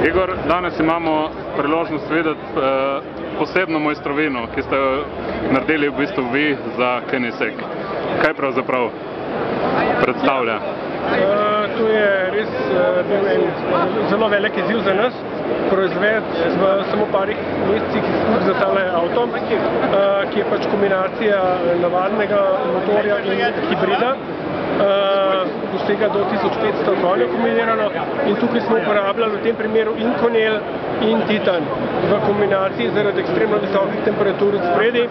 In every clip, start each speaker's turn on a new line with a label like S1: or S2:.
S1: Igor, danes imamo priložnost videti posebno mojstrovino, ki ste jo naredili v bistvu vi za Kenisek. Kaj pravzaprav predstavlja?
S2: To je res bil en zelo velik izziv za nas, proizvesti v samo parih mesecih za tale avto, ki je pač kombinacija navadnega motorja in hibrida. Dosega do 1500 konjev kombinirano in tukaj smo uporabljali v tem primeru in konel in titan v kombinaciji zaradi ekstremno visokih temperatur spredi.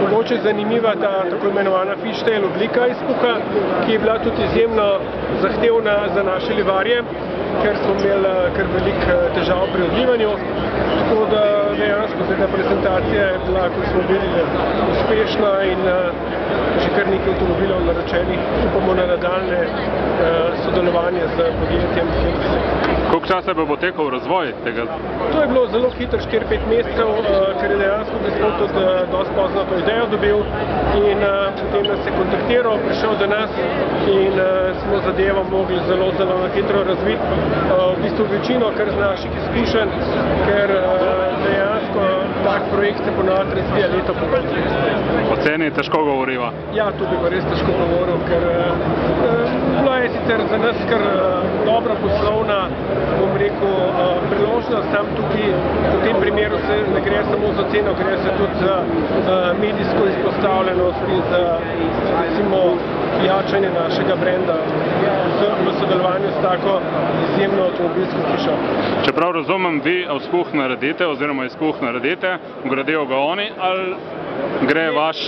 S2: Mogoče zanimiva ta tako imenovana fishtail oblika izpuha, ki je bila tudi izjemno zahtevna za naše livarje, ker smo imeli kar veliko težav pri odlivanju. Tako da dejansko ta prezentacija je bila, kot smo videli, uspešna in že kar nekaj avtomobilov naročenih. Upamo na nadaljnje sodelovanje z podjetjem Kenisek.
S1: Koliko časa bo potekal razvoj tega?
S2: To je bilo zelo hitro, 4-5 mesecev, ker je dejansko gospod tudi dosti pozno to idejo dobil in potem nas je kontaktiral, prišel do nas in smo zadevo mogli zelo hitro razviti. V bistvu večino kar z naših izkušenj, ker dejansko tak projekt se ponovno razvija leto po letu.
S1: O ceni težko govoriva?
S2: Ja, tu bi pa res težko govoril, ker bila je sicer za nas kar dobra poslovna, bom rekel, priložnost. Tam tukaj v tem primeru se ne gre samo za ceno, gre se tudi za medijsko izpostavljenost in za recimo jačanje našega brenda v sodelovanju s tako izjemno avtomobilsko hišo.
S1: Čeprav razumem, vi avspuh naredite oziroma izpuh naredite, gradijo ga oni ali gre vaš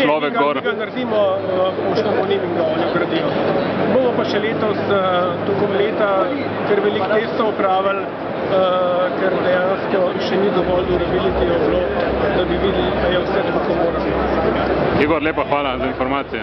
S1: človek gor?
S2: Ne, mi ga naredimo, poštamo njim in ga oni gradijo. Bomo pa še letos, tokom leta, ker veliko testov opravili, ker dejansko še ni dovolj durability bilo, da bi videli, da je vse tako mora.
S1: Igor, lepa hvala za informacije.